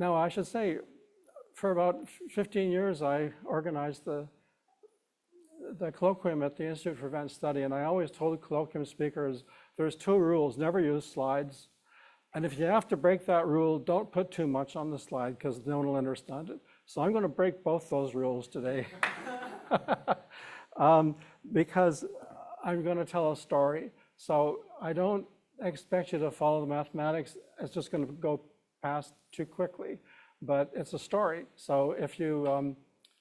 Now, I should say, for about 15 years, I organized the colloquium at the Institute for Advanced Study, and I always told colloquium speakers, there's 2 rules: never use slides, and if you have to break that rule, don't put too much on the slide because no one will understand it. So I'm going to break both those rules today because I'm going to tell a story. So I don't expect you to follow the mathematics. It's just going to go past too quickly, but it's a story. So if you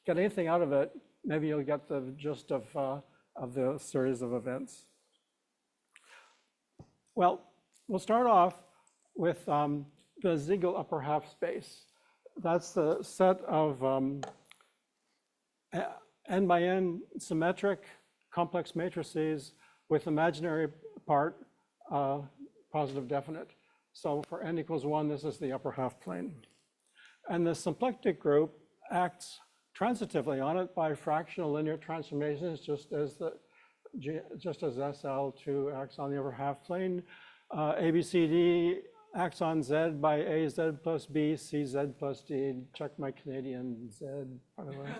get anything out of it, maybe you'll get the gist of the series of events. Well, we'll start off with the Siegel upper half space. That's the set of n by n symmetric complex matrices with imaginary part positive definite. So for n equals 1, this is the upper half plane. And the symplectic group acts transitively on it by fractional linear transformations, just as SL2 acts on the upper half plane. ABCD acts on Z by AZ plus B, CZ plus D. Check my Canadian Z, by the way.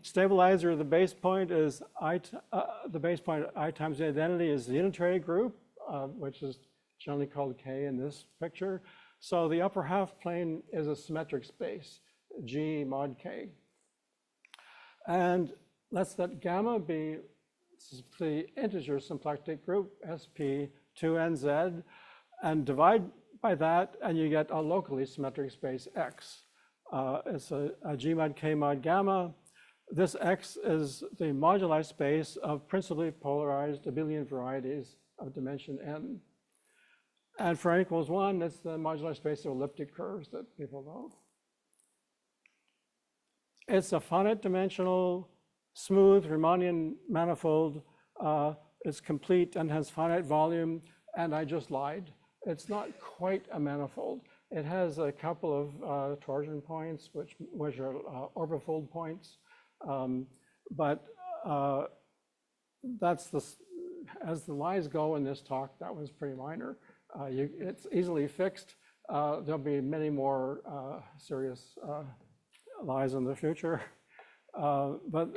Stabilizer, the base point is I times the identity is the unitary group, which is generally called K in this picture. So the upper half plane is a symmetric space, G mod K. And let's let gamma be the integer symplectic group, SP 2nz, and divide by that, and you get a locally symmetric space X. It's a G mod K mod gamma. This X is the moduli space of principally polarized abelian varieties of dimension n. And for n equals 1, it's the moduli space of elliptic curves that people know. It's a finite dimensional, smooth Riemannian manifold. It's complete and has finite volume, and I just lied. It's not quite a manifold. It has a couple of torsion points, which are orbifold points. But that's as the lies go in this talk, that was pretty minor. It's easily fixed. There'll be many more serious lies in the future. But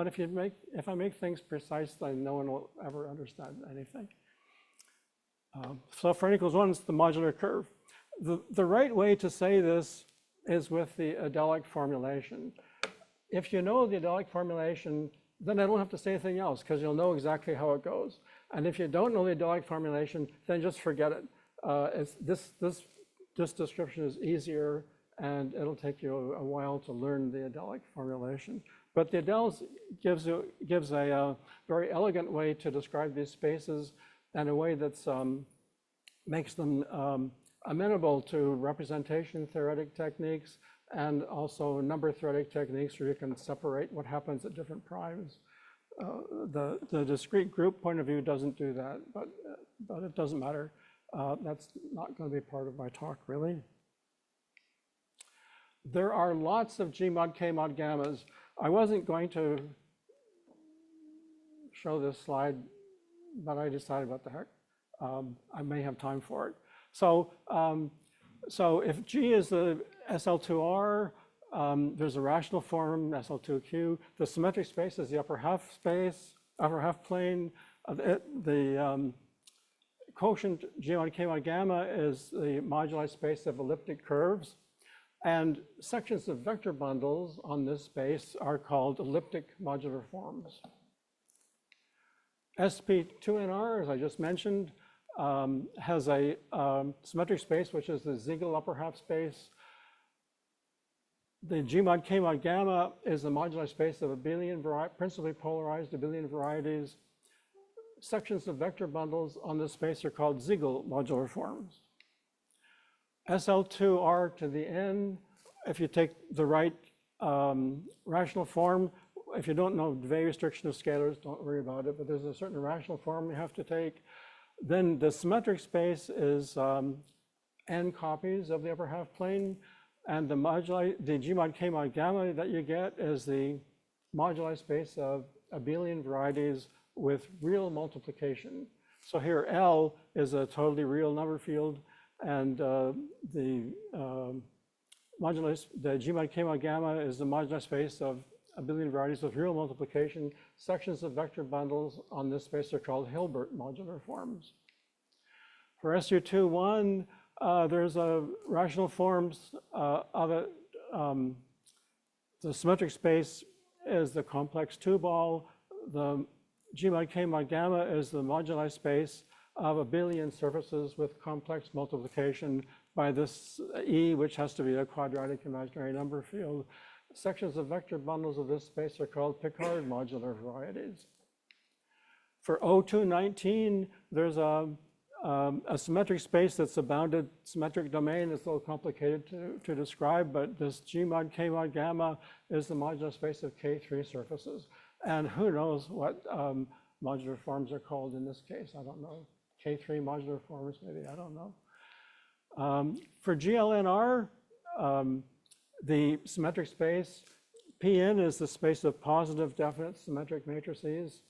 if I make things precise, then no one will ever understand anything. So for n equals 1, it's the modular curve. The right way to say this is with the adelic formulation. If you know the adelic formulation, then I don't have to say anything else because you'll know exactly how it goes. And if you don't know the adelic formulation, then just forget it. This description is easier, and it'll take you a while to learn the adelic formulation. But the adels gives a very elegant way to describe these spaces in a way that makes them amenable to representation theoretic techniques and also number theoretic techniques where you can separate what happens at different primes. The discrete group point of view doesn't do that, but it doesn't matter. That's not going to be part of my talk, really. There are lots of G mod K mod gammas. I wasn't going to show this slide, but I decided, what the heck, I may have time for it. So if G is the SL2R, there's a rational form, SL2Q. The symmetric space is the upper half space, upper half plane. The quotient G mod K mod gamma is the moduli space of elliptic curves. And sections of vector bundles on this space are called elliptic modular forms. SP2NR, as I just mentioned, has a symmetric space, which is the Siegel upper half space. The G mod K mod gamma is the moduli space of principally polarized abelian varieties. Sections of vector bundles on this space are called Siegel modular forms. SL2R to the N, if you take the right rational form, if you don't know the restriction of scalars, don't worry about it, but there's a certain rational form you have to take. Then the symmetric space is n copies of the upper half plane, and the G mod K mod gamma that you get is the moduli space of abelian varieties with real multiplication. So here L is a totally real number field, And the G mod K mod gamma is the modular space of a billion varieties with real multiplication. Sections of vector bundles on this space are called Hilbert modular forms. For SU2-1, there's a rational forms of it. The symmetric space is the complex two-ball. The G mod K mod gamma is the moduli space of a billion surfaces with complex multiplication by this E, which has to be a quadratic imaginary number field. Sections of vector bundles of this space are called Picard modular varieties. For O219, there's a symmetric space that's a bounded symmetric domain. It's a little complicated to describe, but this G mod K mod gamma is the modular space of K3 surfaces. And who knows what modular forms are called in this case? I don't know. K3 modular forms, maybe, I don't know. For GLNR, the symmetric space, Pn is the space of positive definite symmetric matrices.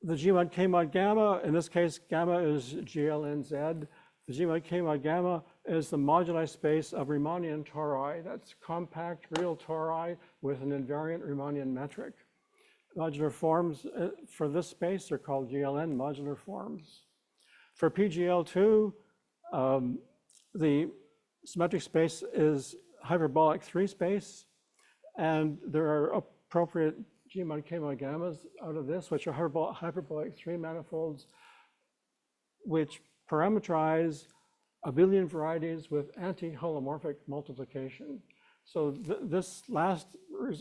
The G mod K mod gamma, in this case, gamma is GLNZ. The G mod K mod gamma is the moduli space of Riemannian tori. That's compact real tori with an invariant Riemannian metric. Modular forms for this space are called GLN modular forms. For PGL2, the symmetric space is hyperbolic 3 space, and there are appropriate G mod K mod gammas out of this, which are hyperbolic 3 manifolds, which parameterize a billion varieties with anti-holomorphic multiplication. So this last,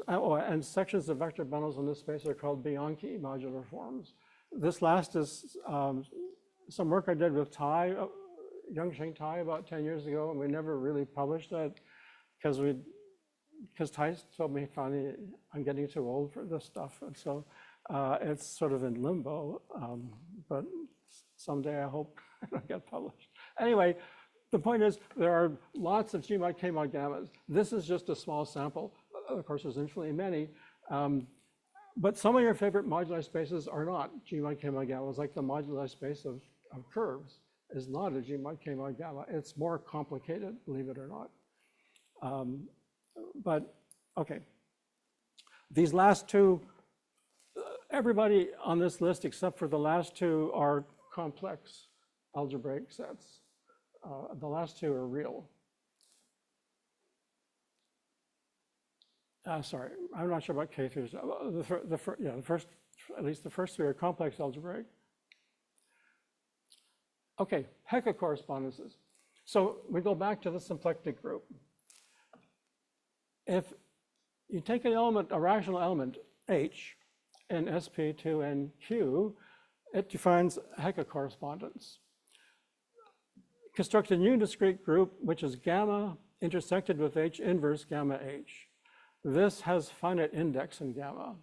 and sections of vector bundles in this space are called Bianchi modular forms. This last is some work I did with Tai, Youngsheng Tai, about 10 years ago, and we never really published that because Tai told me finally I'm getting too old for this stuff, and so it's sort of in limbo, but someday I hope it'll get published. Anyway, the point is there are lots of G mod K mod gammas. This is just a small sample. Of course, there's infinitely many, but some of your favorite moduli spaces are not G mod K mod gammas, like the moduli space of curves is not a G mod K mod gamma. It's more complicated, believe it or not. But okay, these last two, everybody on this list except for the last two are complex algebraic sets. The last two are real. Sorry, I'm not sure about K3s. At least the first three are complex algebraic. Okay, Hecke correspondences. So we go back to the symplectic group. If you take an element, a rational element, H, in SP2NQ, it defines Hecke correspondence. Construct a new discrete group, which is gamma intersected with H inverse gamma H. This has finite index in gamma.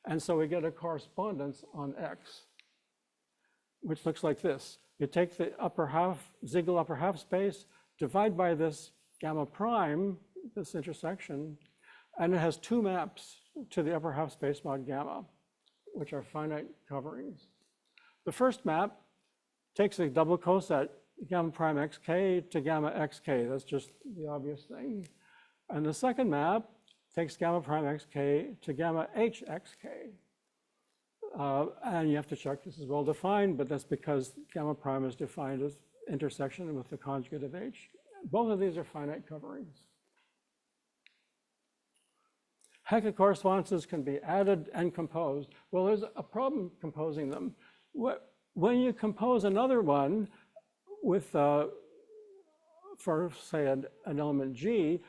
And so we get a correspondence on X, which looks like this. You take the upper half, Ziegel upper half space, divide by this gamma prime, this intersection, and it has two maps to the upper half space mod gamma, which are finite coverings. The first map takes a double coset gamma prime xk to gamma xk. That's just the obvious thing. And the second map takes gamma prime xk to gamma hxk. And you have to check this is well defined, but that's because gamma prime is defined as intersection with the conjugate of h. Both of these are finite coverings. Hecke correspondences can be added and composed. Well, there's a problem composing them. When you compose another one with, for say, an element G,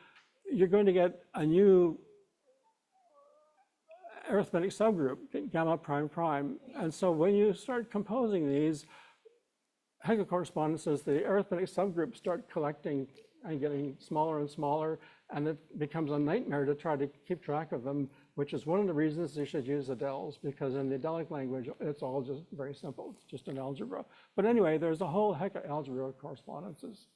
you're going to get a new arithmetic subgroup, gamma prime prime. And so when you start composing these Hecke correspondences, the arithmetic subgroups start collecting and getting smaller and smaller, and it becomes a nightmare to try to keep track of them, which is one of the reasons you should use Adels, because in the Adelic language, it's all just very simple. It's just an algebra. But anyway, there's a whole Hecke algebra of correspondences.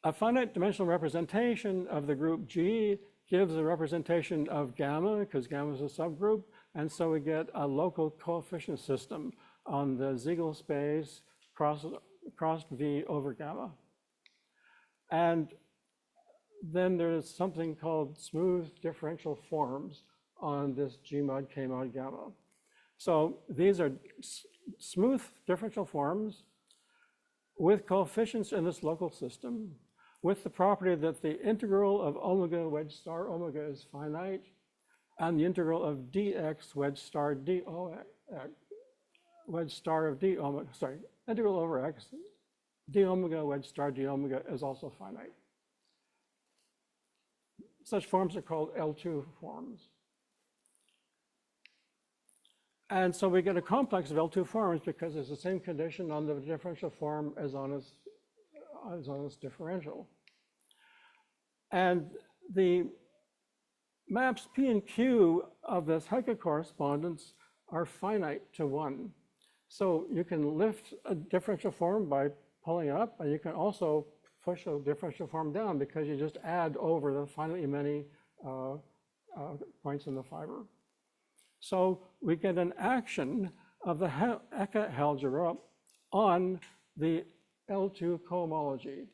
A finite dimensional representation of the group G gives a representation of gamma, because gamma is a subgroup, and so we get a local coefficient system. on the Siegel space crossed V over gamma. And then there's something called smooth differential forms on this G mod K mod gamma. So these are smooth differential forms with coefficients in this local system, with the property that the integral of omega wedge star omega is finite, and the integral of dx wedge star d wedge star of d omega, sorry, integral over x d omega wedge star d omega is also finite. Such forms are called L2 forms. And so we get a complex of L2 forms because there's the same condition on the differential form as on its differential. And the maps P and Q of this Hecke correspondence are finite to 1. So you can lift a differential form by pulling it up, and you can also push a differential form down because you just add over the finitely many points in the fiber. So we get an action of the Hecke algebra on the L2 cohomology.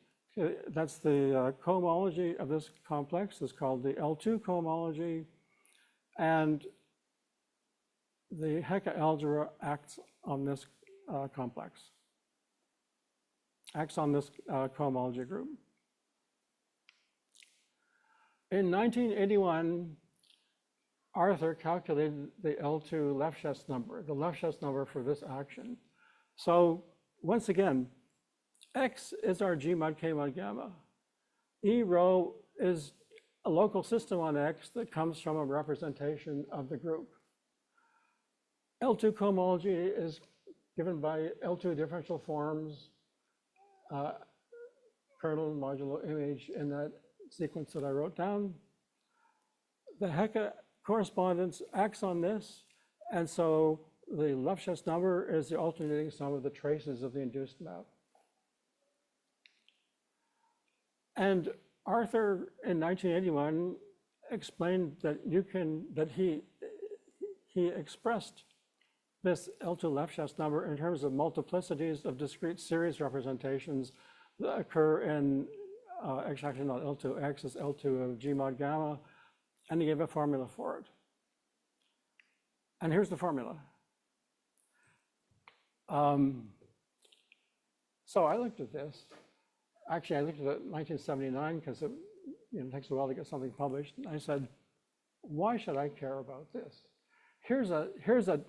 That's the cohomology of this complex is called the L2 cohomology, and the Hecke algebra acts on this complex, acts on this cohomology group. In 1981, Arthur calculated the L2 Lefschetz number, the Lefschetz number for this action. So once again, X is our G mod K mod gamma. E rho is a local system on X that comes from a representation of the group. L2 cohomology is given by L2 differential forms, kernel, modulo, image in that sequence that I wrote down. The Hecke correspondence acts on this, and so the Lefschetz number is the alternating sum of the traces of the induced map. And Arthur in 1981 explained that he expressed this L2 Lefschetz number in terms of multiplicities of discrete series representations that occur in actually not L2, X is L2 of G mod gamma, and he gave a formula for it. And here's the formula. So I looked at this. Actually, I looked at it in 1979 because it takes a while to get something published. And I said, why should I care about this? Here's an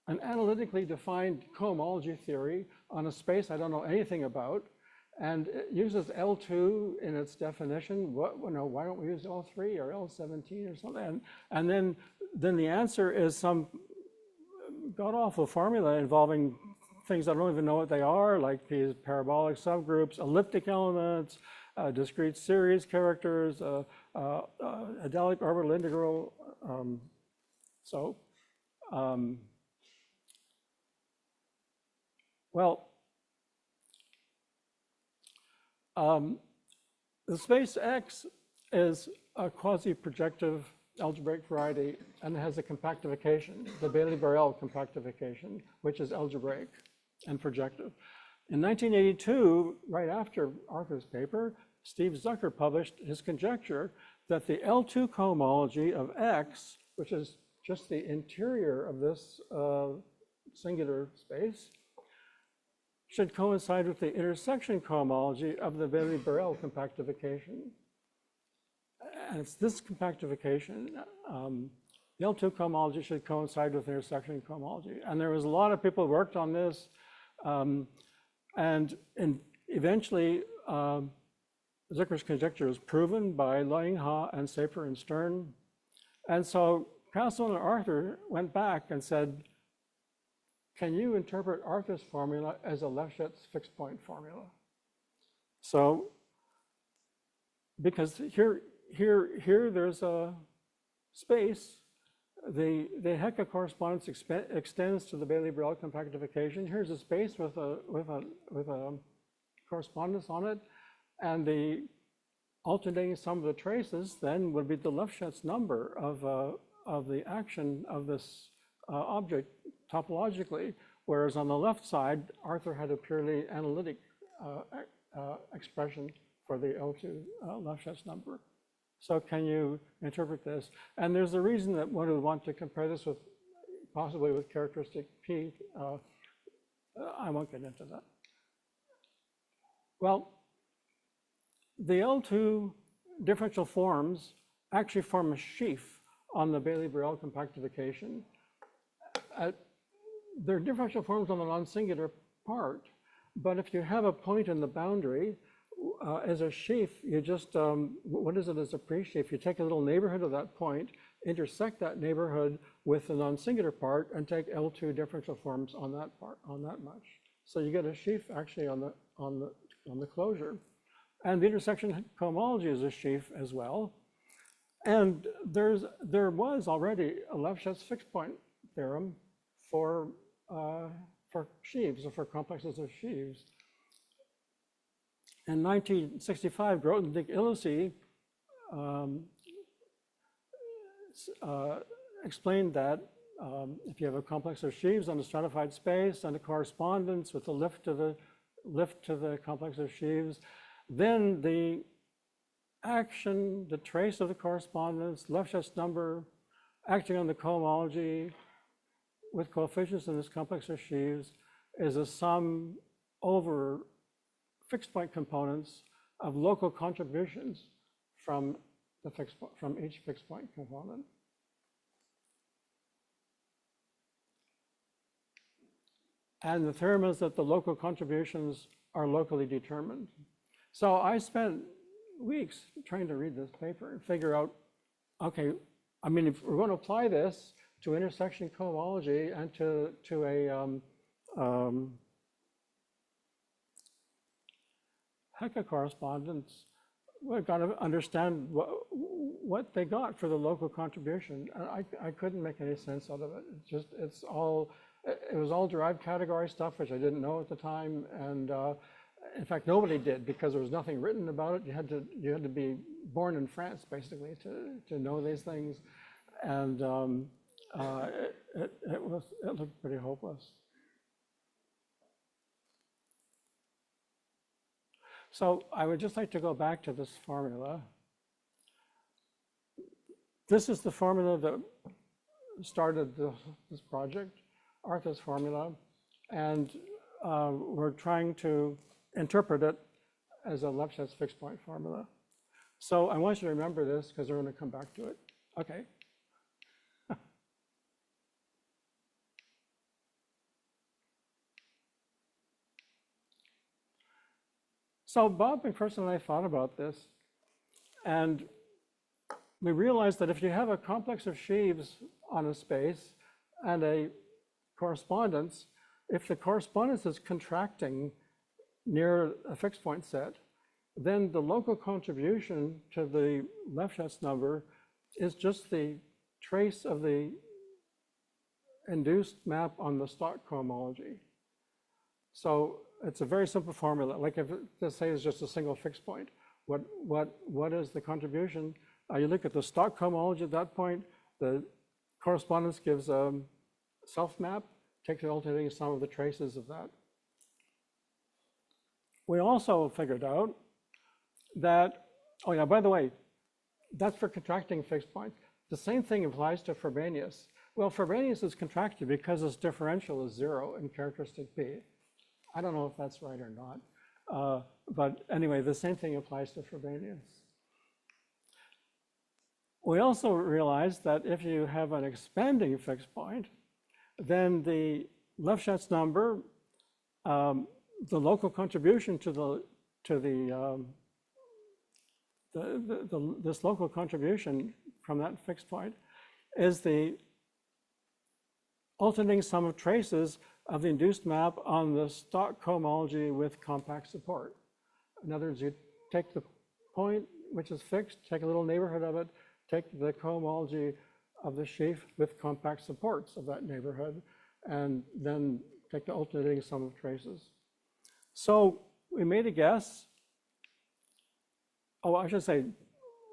analytically defined cohomology theory on a space I don't know anything about, and it uses L2 in its definition. Why don't we use L3 or L17 or something? And then the answer is some god-awful formula involving things I don't even know what they are, like these parabolic subgroups, elliptic elements, discrete series characters, adelic orbital integral. The space X is a quasi-projective algebraic variety and has a compactification, the Bailey-Borel compactification, which is algebraic and projective. In 1982, right after Arthur's paper, Steve Zucker published his conjecture that the L2 cohomology of X, which is just the interior of this singular space, should coincide with the intersection cohomology of the Bailey-Borel compactification. And it's this compactification, the L2 cohomology should coincide with intersection cohomology. And there was a lot of people who worked on this, and eventually Zucker's conjecture was proven by Leingha and Saper and Stern. And so Castle and Arthur went back and said, can you interpret Arthur's formula as a Lefschetz fixed point formula? So, because here there's a space, the Hecke correspondence extends to the Bailey-Borel compactification. Here's a space with a correspondence on it, and the alternating sum of the traces then would be the Lefschetz number of the action of this object topologically whereas on the left side, Arthur had a purely analytic expression for the L2 Lefschetz number. So can you interpret this? And there's a reason that one would want to compare this with, possibly with characteristic P. I won't get into that. Well, the L2 differential forms actually form a sheaf on the Bailey-Burrell compactification. They're differential forms on the non-singular part, but if you have a point in the boundary, as a sheaf, you just, what is it as a pre-sheaf? You take a little neighborhood of that point, intersect that neighborhood with the non-singular part, and take L2 differential forms on that part, on that much. So you get a sheaf actually on the closure. And the intersection cohomology is a sheaf as well. And there was already a Lefschetz fixed point theorem for sheaves, or for complexes of sheaves. In 1965, Grothendieck-Illicy explained that if you have a complex of sheaves on a stratified space and a correspondence with the lift to the complex of sheaves, then the action, the trace of the correspondence, Lefschetz number, acting on the cohomology with coefficients in this complex of sheaves is a sum over fixed point components of local contributions from each fixed point component. And the theorem is that the local contributions are locally determined. So I spent weeks trying to read this paper and figure out, okay, I mean, if we're going to apply this to intersection cohomology and to a Hecke correspondence, we've got to understand what they got for the local contribution. And I couldn't make any sense out of it. It was all derived category stuff, which I didn't know at the time. And in fact, nobody did, because there was nothing written about it. You had to be born in France, basically, to know these things. And it looked pretty hopeless. So I would just like to go back to this formula. This is the formula that started this project, Arthur's formula, and we're trying to interpret it as a Lefschetz fixed point formula. So I want you to remember this, because we're going to come back to it. Okay. So Bob McPherson and I thought about this, and we realized that if you have a complex of sheaves on a space and a correspondence, if the correspondence is contracting near a fixed point set, then the local contribution to the Lefschetz number is just the trace of the induced map on the stock cohomology. So it's a very simple formula. Like if let's say it's just a single fixed point, what is the contribution? You look at the stock cohomology at that point. The correspondence gives a self map, takes the alternating sum of the traces of that. We also figured out that, oh yeah, by the way, that's for contracting fixed points. The same thing applies to Frobenius. Well, Frobenius is contracted because its differential is 0 in characteristic P. I don't know if that's right or not. But anyway, the same thing applies to Frobenius. We also realized that if you have an expanding fixed point, then the Lefschetz number, the local contribution to this local contribution from that fixed point is the alternating sum of traces of the induced map on the stock cohomology with compact support. In other words, you take the point which is fixed, take a little neighborhood of it, take the cohomology of the sheaf with compact supports of that neighborhood, and then take the alternating sum of traces. So we made a guess. Oh, I should say,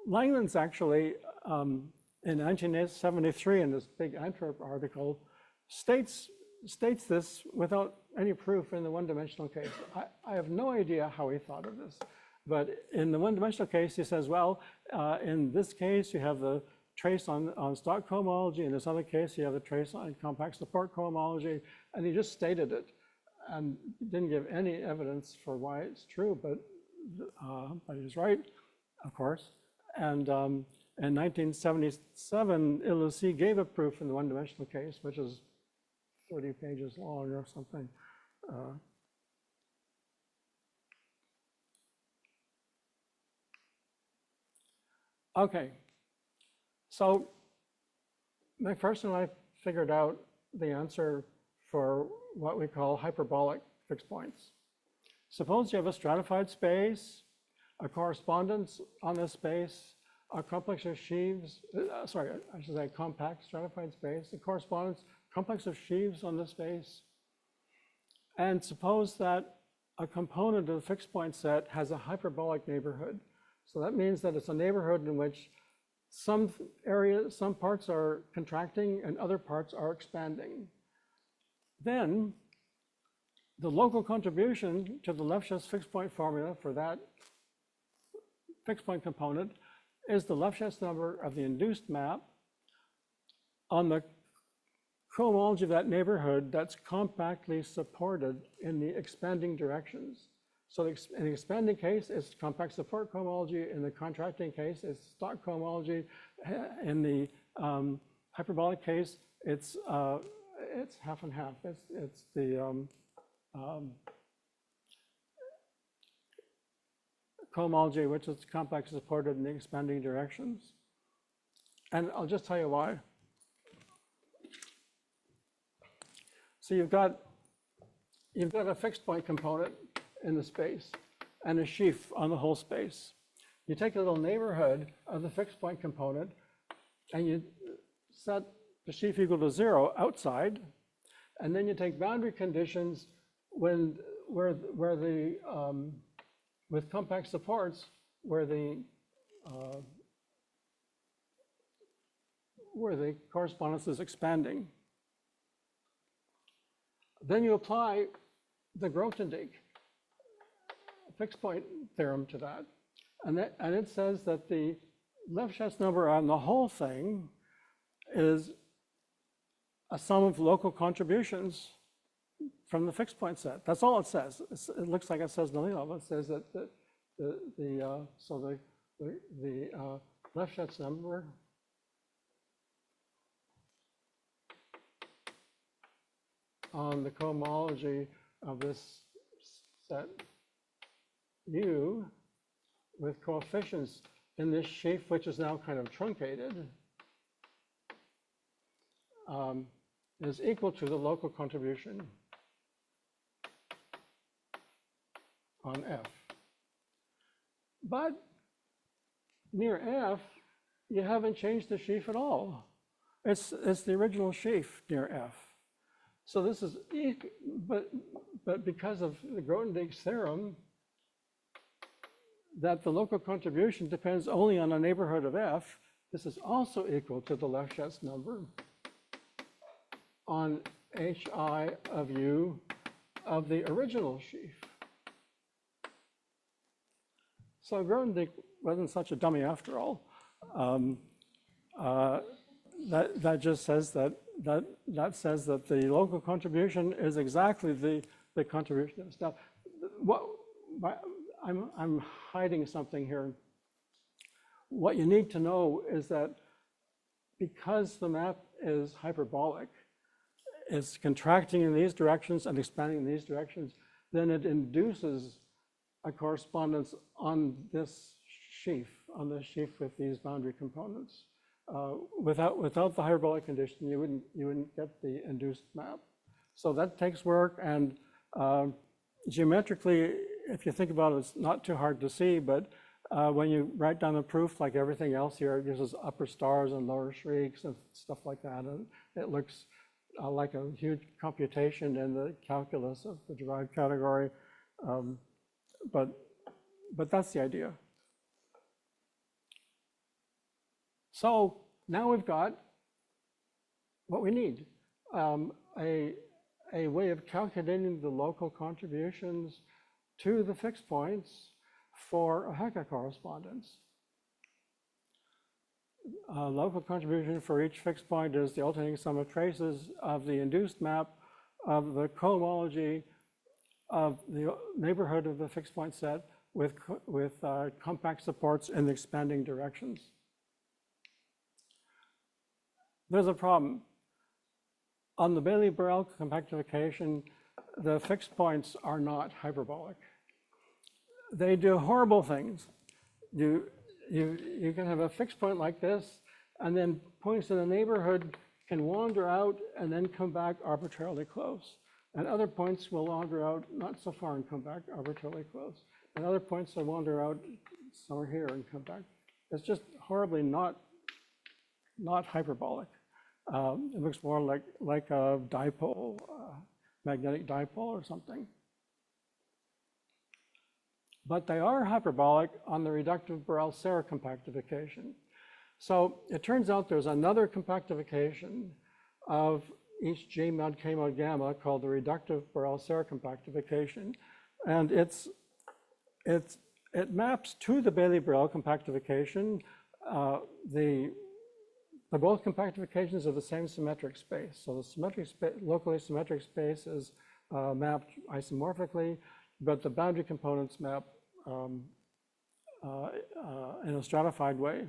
Langlands actually, in 1973, in this big Antwerp article, states states this without any proof in the one-dimensional case. I have no idea how he thought of this, but in the one-dimensional case, he says, well, in this case, you have the trace on stock cohomology. In this other case, you have the trace on compact support cohomology, and he just stated it and didn't give any evidence for why it's true, but he was right, of course. And in 1977, Ilussi gave a proof in the one-dimensional case, which is 30 pages long or something. Okay, so McPherson and I figured out the answer for what we call hyperbolic fixed points. Suppose you have a stratified space, a correspondence on this space, a complex of sheaves, sorry, I should say compact stratified space, a correspondence, complex of sheaves on this space. And suppose that a component of the fixed point set has a hyperbolic neighborhood. So that means that it's a neighborhood in which some areas, some parts are contracting and other parts are expanding. Then the local contribution to the Lefschetz fixed point formula for that fixed point component is the Lefschetz number of the induced map on the cohomology of that neighborhood that's compactly supported in the expanding directions. So in the expanding case, it's compact support cohomology. In the contracting case, it's stock cohomology. In the hyperbolic case, it's half and half. It's the cohomology, which is compact supported in the expanding directions. And I'll just tell you why. So you've got a fixed point component in the space and a sheaf on the whole space. You take a little neighborhood of the fixed point component and you set the sheaf equal to 0 outside, and then you take boundary conditions with compact supports where the correspondence is expanding. Then you apply the Grothendieck fixed point theorem to that. And it says that the Lefschetz number on the whole thing is a sum of local contributions from the fixed point set. That's all it says. It looks like it says nothing else. It says that the Lefschetz number on the cohomology of this set U with coefficients in this sheaf, which is now kind of truncated, is equal to the local contribution on F. But near F, you haven't changed the sheaf at all. It's the original sheaf near F. So this is, but because of the Grothendieck's theorem, that the local contribution depends only on a neighborhood of F, this is also equal to the Lefschetz number on HI of U of the original sheaf. So Grothendieck wasn't such a dummy after all. That just says that says that the local contribution is exactly the contribution of stuff. I'm hiding something here. What you need to know is that because the map is hyperbolic, it's contracting in these directions and expanding in these directions, then it induces a correspondence on this sheaf, with these boundary components. Without the hyperbolic condition, you wouldn't get the induced map. So that takes work, and geometrically, if you think about it, it's not too hard to see, but when you write down the proof, like everything else here, it uses upper stars and lower shrieks and stuff like that, and it looks like a huge computation in the calculus of the derived category, but that's the idea. So now we've got what we need, a a way of calculating the local contributions to the fixed points for a Hecke correspondence. Local contribution for each fixed point is the alternating sum of traces of the induced map of the cohomology of the neighborhood of the fixed point set with compact supports in the expanding directions. There's a problem. On the Bailey-Borel compactification, the fixed points are not hyperbolic. They do horrible things. You can have a fixed point like this, and then points in the neighborhood can wander out and then come back arbitrarily close. And other points will wander out not so far and come back arbitrarily close. And other points will wander out somewhere here and come back. It's just horribly not hyperbolic. It looks more like a dipole, magnetic dipole or something. But they are hyperbolic on the reductive Borel-Serre compactification. So it turns out there's another compactification of each J mod K mod gamma called the reductive Borel-Serre compactification. And it maps to the Bailey-Borel compactification. Both compactifications are the same symmetric space. So the symmetric locally symmetric space is mapped isomorphically, but the boundary components map in a stratified way.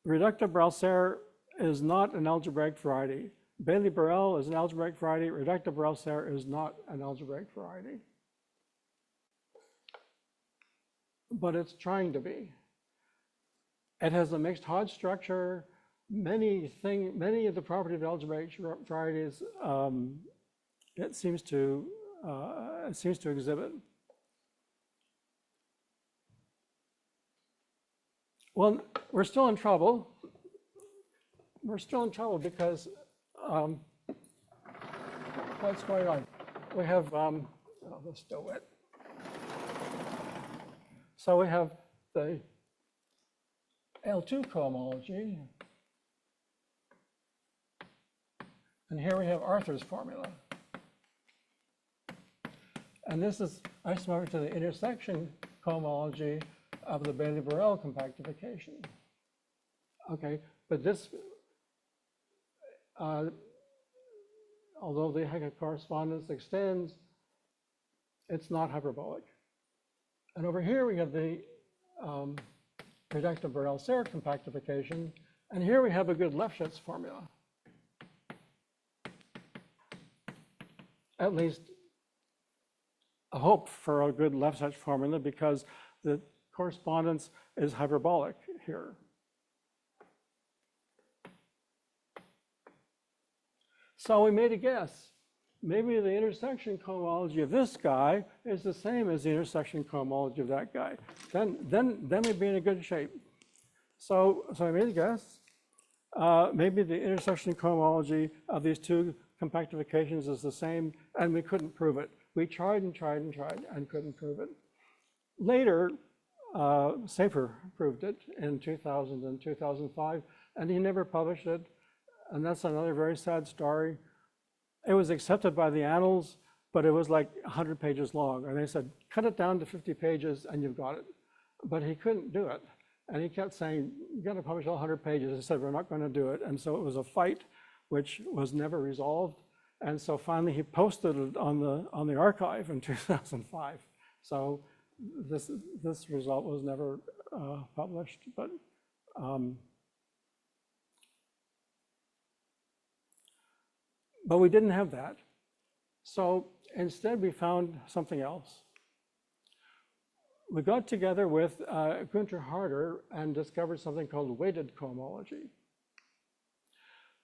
Reductive Borel-Serre is not an algebraic variety. Bailey-Borel is an algebraic variety. Reductive Borel-Serre is not an algebraic variety. But it's trying to be. It has a mixed Hodge structure. Many of the property of algebraic varieties it seems to exhibit. Well, we're still in trouble. We're still in trouble because what's going on? We have oh, that's still wet. So we have the L2 cohomology. And here we have Arthur's formula. And this is isomorphic to the intersection cohomology of the Bailey-Borel compactification. Okay, but this, although the Hecke correspondence extends, it's not hyperbolic. And over here we have the reductive Borel-Serre compactification, and here we have a good Lefschetz formula. At least a hope for a good Lefschetz formula because the correspondence is hyperbolic here. So we made a guess. Maybe the intersection cohomology of this guy is the same as the intersection cohomology of that guy. Then we'd be in a good shape. So I made a guess. Maybe the intersection cohomology of these two compactifications is the same, and we couldn't prove it. We tried and tried and tried and couldn't prove it. Later, Safer proved it in 2000 and 2005, and he never published it. And that's another very sad story. It was accepted by the annals, but it was like 100 pages long. And they said, cut it down to 50 pages and you've got it. But he couldn't do it. And he kept saying, you got to publish all 100 pages. He said, we're not going to do it. And so it was a fight, which was never resolved. And so finally he posted it on the archive in 2005. So this result was never published, but we didn't have that. So instead we found something else. We got together with Günther Harder and discovered something called weighted cohomology.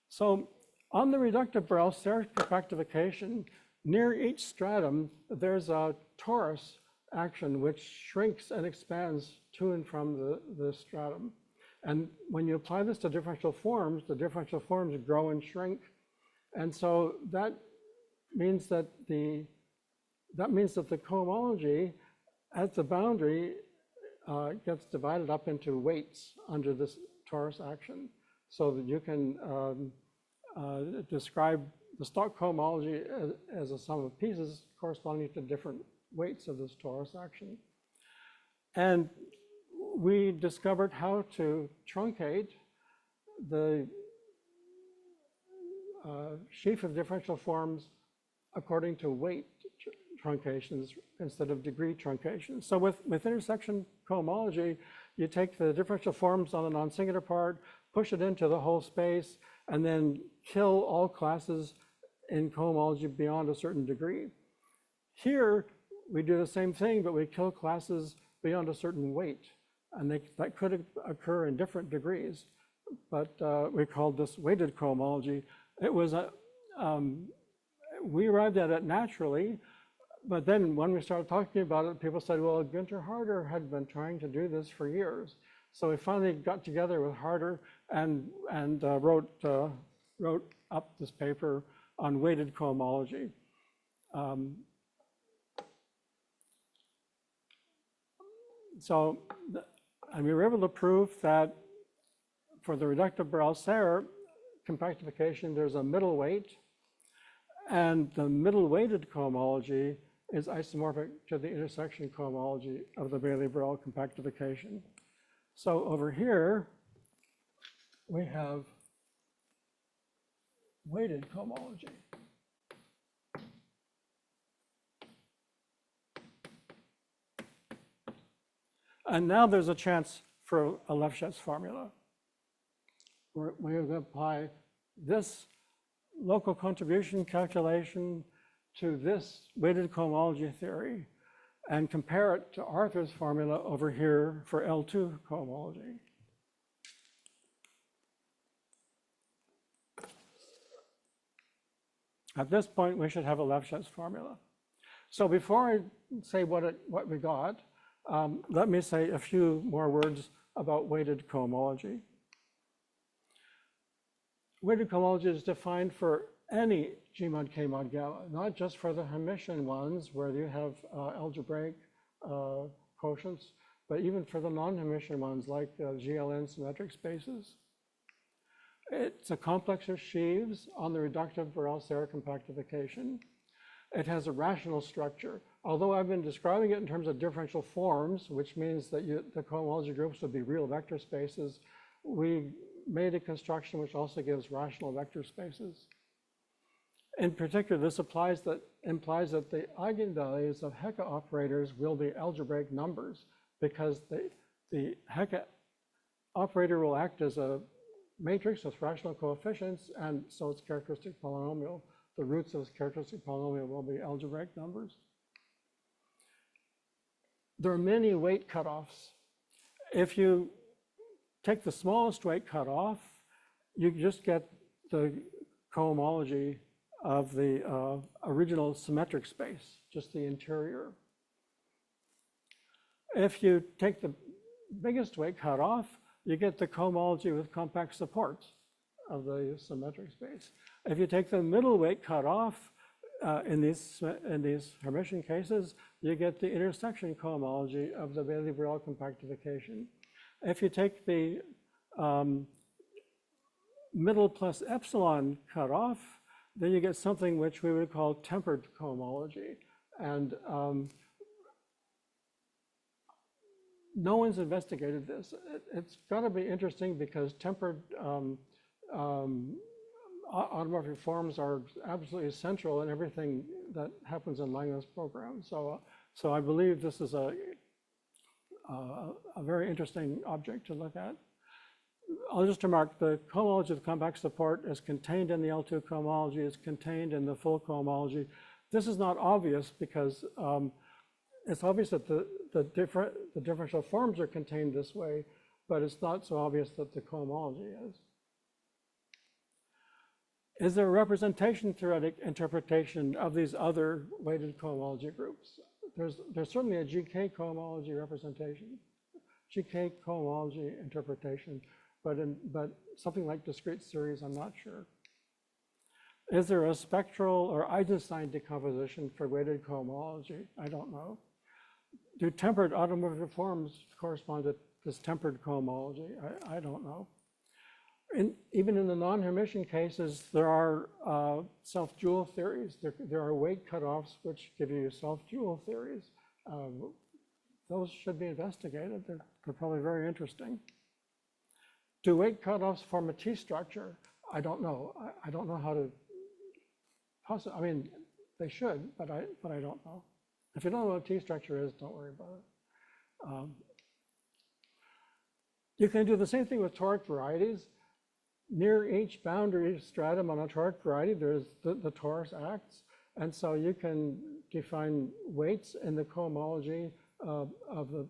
So on the reductive Borel-Serre compactification, near each stratum, there's a torus action which shrinks and expands to and from the stratum. And when you apply this to differential forms, the differential forms grow and shrink. And so that means that the cohomology at the boundary gets divided up into weights under this torus action, so that you can describe the stock cohomology as a sum of pieces corresponding to different weights of this torus action. And we discovered how to truncate the sheaf of differential forms according to weight truncations instead of degree truncations. So with intersection cohomology, you take the differential forms on the non-singular part, push it into the whole space, and then kill all classes in cohomology beyond a certain degree. Here, we do the same thing, but we kill classes beyond a certain weight. And that could occur in different degrees, but we called this weighted cohomology. It was we arrived at it naturally, but then when we started talking about it, people said, well, Günther Harder had been trying to do this for years. So we finally got together with Harder and wrote up this paper on weighted cohomology. And we were able to prove that for the reductive Borel-Serre compactification, there's a middle weight, and the middle weighted cohomology is isomorphic to the intersection cohomology of the Bailey-Borel compactification. So over here, we have weighted cohomology. And now there's a chance for a Lefschetz formula. We're going to apply this local contribution calculation to this weighted cohomology theory and compare it to Arthur's formula over here for L2 cohomology. At this point, we should have a Lefschetz formula. So before I say what we got, let me say a few more words about weighted cohomology. Weighted cohomology is defined for any G mod K mod gamma, not just for the Hermitian ones where you have algebraic quotients, but even for the non-Hermitian ones like GLN symmetric spaces. It's a complex of sheaves on the reductive Borel-Serre compactification. It has a rational structure. Although I've been describing it in terms of differential forms, which means that the cohomology groups would be real vector spaces, we made a construction which also gives rational vector spaces. In particular, this implies that the eigenvalues of Hecke operators will be algebraic numbers because the Hecke operator will act as a matrix with rational coefficients, and so its characteristic polynomial, the roots of its characteristic polynomial will be algebraic numbers. There are many weight cutoffs. If you take the smallest weight cutoff, you just get the cohomology of the original symmetric space, just the interior. If you take the biggest weight cutoff, you get the cohomology with compact supports of the symmetric space. If you take the middle weight cutoff, in these Hermitian cases, you get the intersection cohomology of the Bailey-Borel compactification. If you take the middle plus epsilon cutoff, then you get something which we would call tempered cohomology. And no one's investigated this. It's got to be interesting because tempered automorphic forms are absolutely essential in everything that happens in Langland's program. So I believe this is a very interesting object to look at. I'll just remark the cohomology of the compact support is contained in the L2 cohomology, is contained in the full cohomology. This is not obvious because it's obvious that the differential forms are contained this way, but it's not so obvious that the cohomology is. Is there a representation theoretic interpretation of these other weighted cohomology groups? There's certainly a GK cohomology representation, GK cohomology interpretation, but something like discrete series, I'm not sure. Is there a spectral or Eisenstein decomposition for weighted cohomology? I don't know. Do tempered automorphic forms correspond to this tempered cohomology? I don't know. even in the non-Hermitian cases, there are self-dual theories. There are weight cutoffs which give you self-dual theories. Those should be investigated. They're probably very interesting. Do weight cutoffs form a T structure? I don't know. I don't know how to possibly. I mean, they should, but I don't know. If you don't know what a T structure is, don't worry about it. You can do the same thing with toric varieties. Near each boundary stratum on a toric variety, there's the torus acts. And so you can define weights in the cohomology of the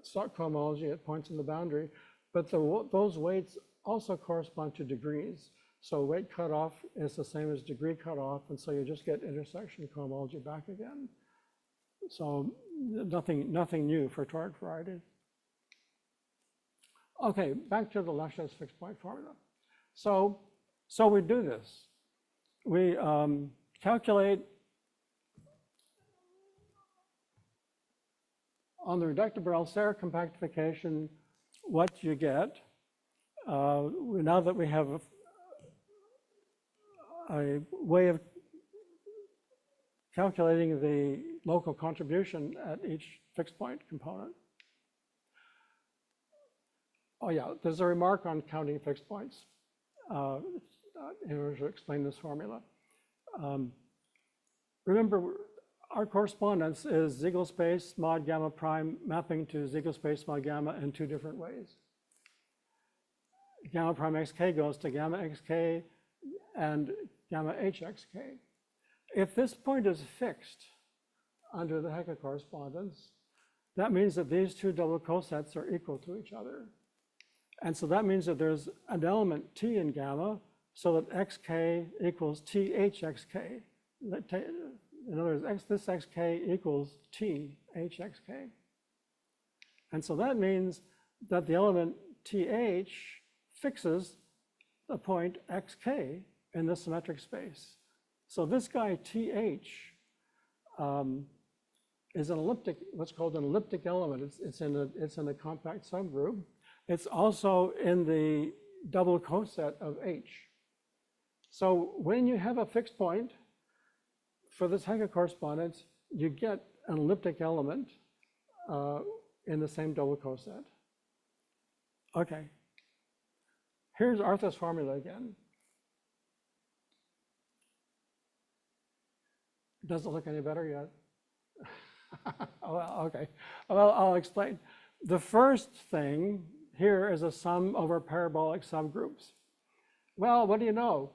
stock cohomology at points in the boundary. But those weights also correspond to degrees. So weight cutoff is the same as degree cutoff. And so you just get intersection cohomology back again. So nothing new for toric varieties. Okay, back to the Lachaise fixed point formula. So we do this. We calculate on the reductive Borel-Serre compactification what you get. Now that we have a way of calculating the local contribution at each fixed point component. Oh yeah, there's a remark on counting fixed points in order to explain this formula. Remember, our correspondence is Ziegel space mod gamma prime mapping to Ziegel space mod gamma in two different ways. Gamma prime xk goes to gamma xk and gamma hxk. If this point is fixed under the Hecke correspondence, that means that these two double cosets are equal to each other. And so that means that there's an element t in gamma, so that xk equals thxk. In other words, this xk equals thxk. And so that means that the element th fixes the point xk in the symmetric space. So this guy th is an elliptic, what's called an elliptic element. It's in a compact subgroup. It's also in the double coset of H. So when you have a fixed point for this Hecke correspondence, you get an elliptic element in the same double coset. Okay. Here's Arthur's formula again. Doesn't look any better yet. Well, okay. Well, I'll explain. The first thing here is a sum over parabolic subgroups. Well, what do you know?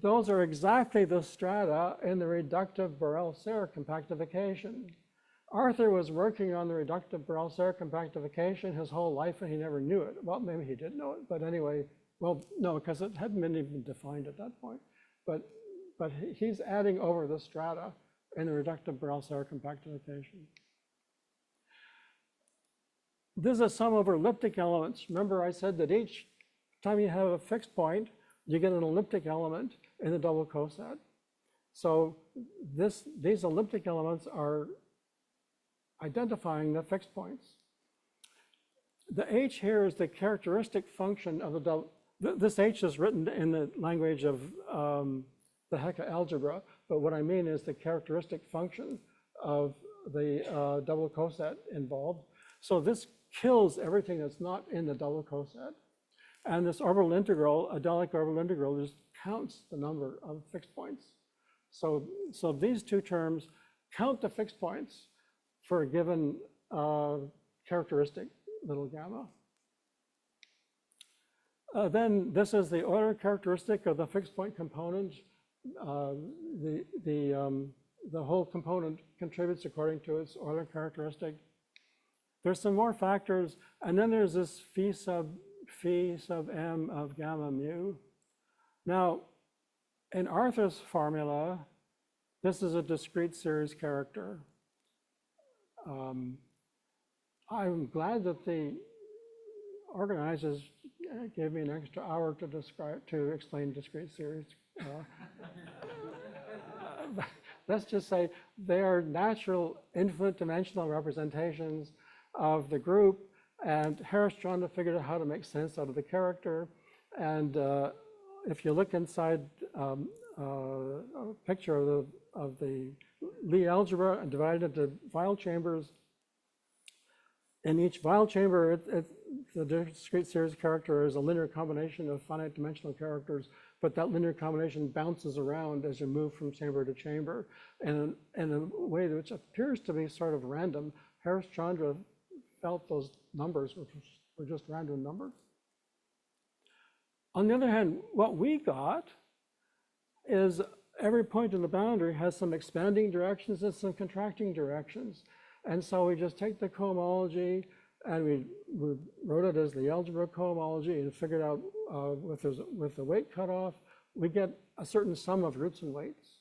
Those are exactly the strata in the reductive Borel-Serre compactification. Arthur was working on the reductive Borel-Serre compactification his whole life and he never knew it. Well, maybe he did know it, but anyway, well, no, because it hadn't been even defined at that point. But he's adding over the strata in the reductive Borel-Serre compactification. This is a sum over elliptic elements. Remember I said that each time you have a fixed point, you get an elliptic element in the double coset. So these elliptic elements are identifying the fixed points. The H here is the characteristic function of the double. This H is written in the language of the Hecke algebra, but what I mean is the characteristic function of the double coset involved. So this kills everything that's not in the double coset. And this orbital integral, a Delic orbital integral, just counts the number of fixed points. So these two terms count the fixed points for a given characteristic little gamma. Then this is the Euler characteristic of the fixed point component. The whole component contributes according to its Euler characteristic. There's some more factors, and then there's this phi sub m of gamma mu. Now, in Arthur's formula, this is a discrete series character. I'm glad that the organizers gave me an extra hour to explain discrete series. Let's just say they are natural infinite dimensional representations of the group, and Harris trying to figure out how to make sense out of the character. And if you look inside a picture of the Lie algebra and divide it into Weil chambers, in each Weil chamber, the discrete series character is a linear combination of finite dimensional characters, but that linear combination bounces around as you move from chamber to chamber. And in a way which appears to be sort of random, Harris-Chandra felt those numbers were just random numbers. On the other hand, what we got is every point in the boundary has some expanding directions and some contracting directions. And so we just take the cohomology and we wrote it as the algebra cohomology and figured out with the weight cutoff, we get a certain sum of roots and weights.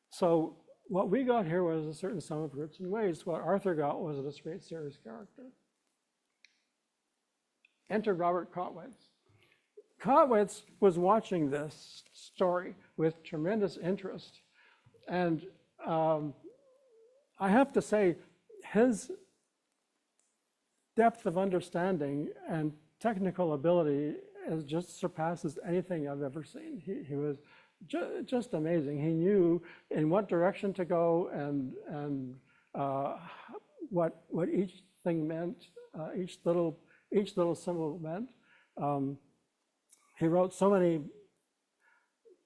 So what we got here was a certain sum of roots and weights. What Arthur got was a discrete series character. Enter Robert Kottwitz. Kottwitz was watching this story with tremendous interest. And I have to say, his depth of understanding and technical ability just surpasses anything I've ever seen. He was just amazing. He knew in what direction to go and what each thing meant, each little symbol meant. He wrote so many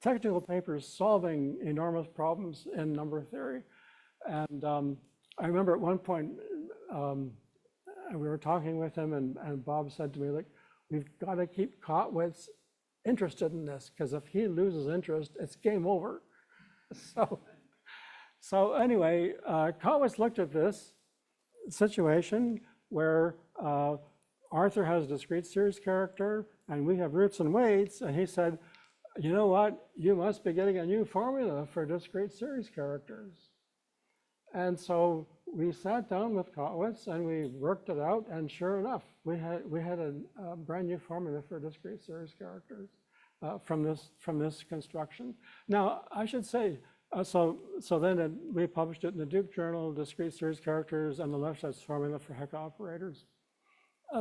technical papers solving enormous problems in number theory. And I remember at one point, we were talking with him and Bob said to me, like, we've got to keep Kottwitz interested in this, because if he loses interest, it's game over. So anyway, Kottwitz looked at this situation where Arthur has a discrete series character and we have roots and weights, and he said, you know what, you must be getting a new formula for discrete series characters. And so we sat down with Kottwitz and we worked it out, and sure enough, we had a brand new formula for discrete series characters from this construction. Now I should say, so then we published it in the Duke Journal, discrete series characters, and the left side's formula for Heck operators.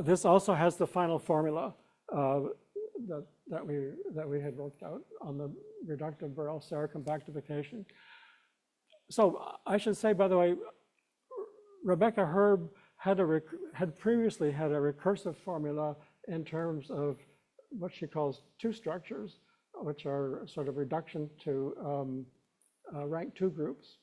This also has the final formula that we had worked out on the reductive Borel-Serre compactification. So I should say, by the way, Rebecca Herb had previously had a recursive formula in terms of what she calls two structures, which are sort of reduction to rank 2 groups.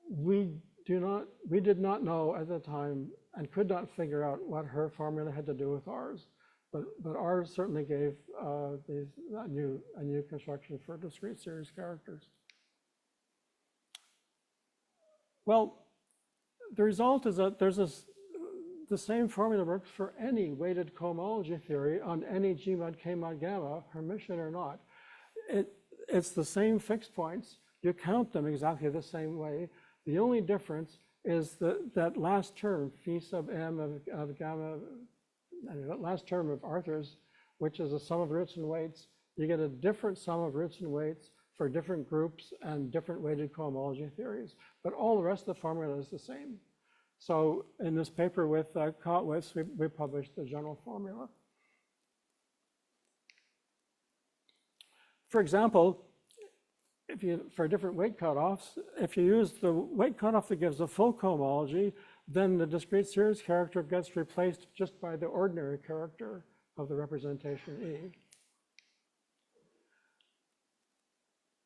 We did not know at the time and could not figure out what her formula had to do with ours, but ours certainly gave a new construction for discrete series characters. Well, the result is that the same formula works for any weighted cohomology theory on any G mod K mod gamma, Hermitian or not. It's the same fixed points. You count them exactly the same way. The only difference is that last term, phi sub m of gamma, that last term of Arthur's, which is a sum of roots and weights. You get a different sum of roots and weights for different groups and different weighted cohomology theories, but all the rest of the formula is the same. So in this paper with Kottwitz, we published the general formula. For example, for different weight cutoffs, if you use the weight cutoff that gives a full cohomology, then the discrete series character gets replaced just by the ordinary character of the representation E.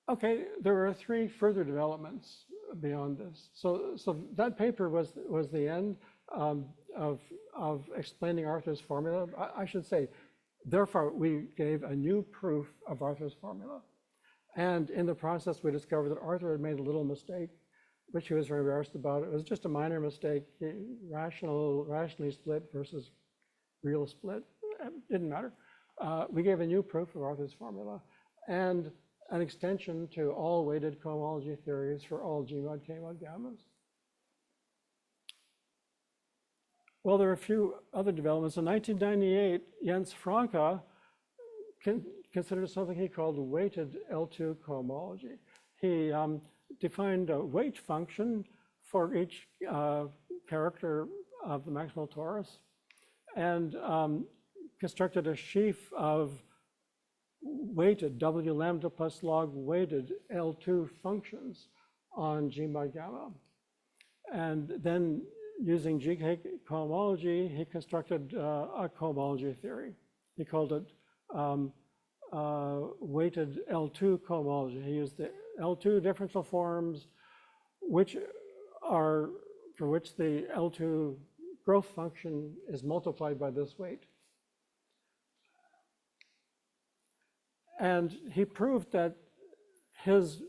Okay, there are 3 further developments beyond this. So that paper was the end of explaining Arthur's formula. I should say, therefore, we gave a new proof of Arthur's formula. And in the process, we discovered that Arthur had made a little mistake, which he was very embarrassed about. It was just a minor mistake, rationally split versus real split. It didn't matter. We gave a new proof of Arthur's formula and an extension to all weighted cohomology theories for all G mod K mod gammas. Well, there are a few other developments. In 1998, Jens Franke considered something he called weighted L2 cohomology. He defined a weight function for each character of the maximal torus and constructed a sheaf of weighted W lambda plus log weighted L2 functions on G mod gamma. And then using GK cohomology, he constructed a cohomology theory. He called it weighted L2 cohomology. He used the L2 differential forms, for which the L2 growth function is multiplied by this weight. And he proved that his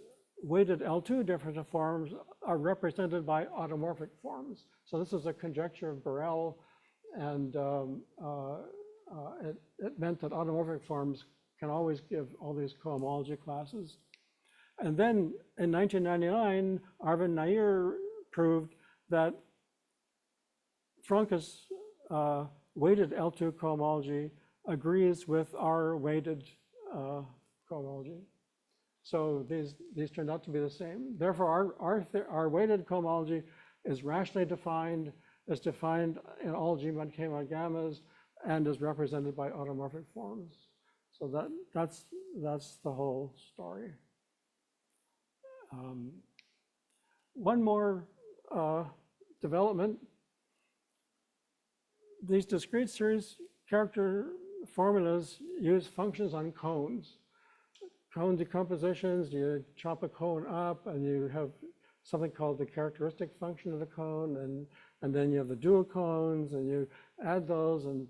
weighted L2 differential forms are represented by automorphic forms. So this is a conjecture of Borel, and it meant that automorphic forms can always give all these cohomology classes. And then in 1999, Arvind Nair proved that Franke's weighted L2 cohomology agrees with our weighted cohomology. So these turned out to be the same. Therefore, our weighted cohomology is rationally defined, is defined in all G mod K mod gammas, and is represented by automorphic forms. So that's the whole story. One more development. These discrete series character formulas use functions on cones. Cone decompositions, you chop a cone up and you have something called the characteristic function of the cone, and then you have the dual cones, and you add those and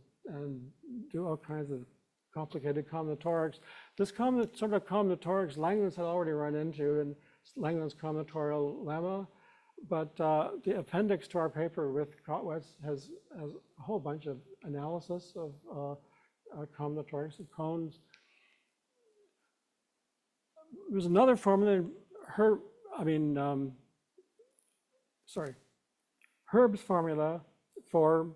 do all kinds of complicated combinatorics. This sort of combinatorics Langlands had already run into in Langlands combinatorial lemma, but the appendix to our paper with Kotwitz has a whole bunch of analysis of combinatorics of cones. There's another formula, Herb's formula for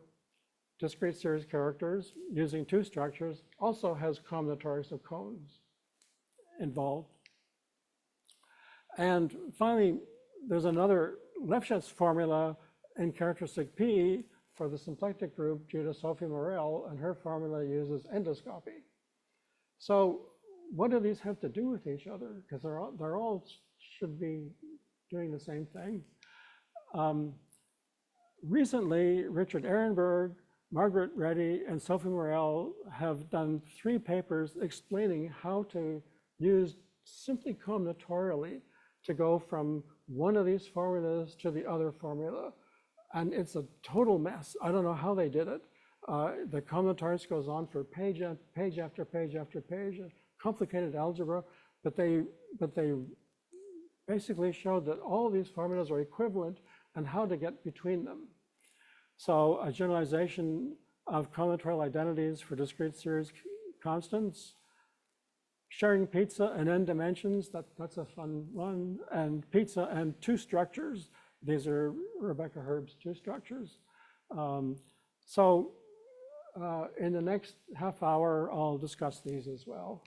discrete series characters using two structures also has combinatorics of cones involved. And finally, there's another Lefschetz formula in characteristic P for the symplectic group due to Sophie Morel, and her formula uses endoscopy. So what do these have to do with each other? Because they're all should be doing the same thing. Recently, Richard Ehrenberg, Margaret Reddy, and Sophie Morel have done 3 papers explaining how to use simply combinatorially to go from one of these formulas to the other formula. And it's a total mess. I don't know how they did it. The combinatorics goes on for page after page after page, complicated algebra, but they basically showed that all of these formulas are equivalent and how to get between them. So a generalization of combinatorial identities for discrete series constants, sharing pizza and n dimensions, that's a fun one, and pizza and 2 structures. These are Rebecca Herb's 2 structures. In the next half hour, I'll discuss these as well.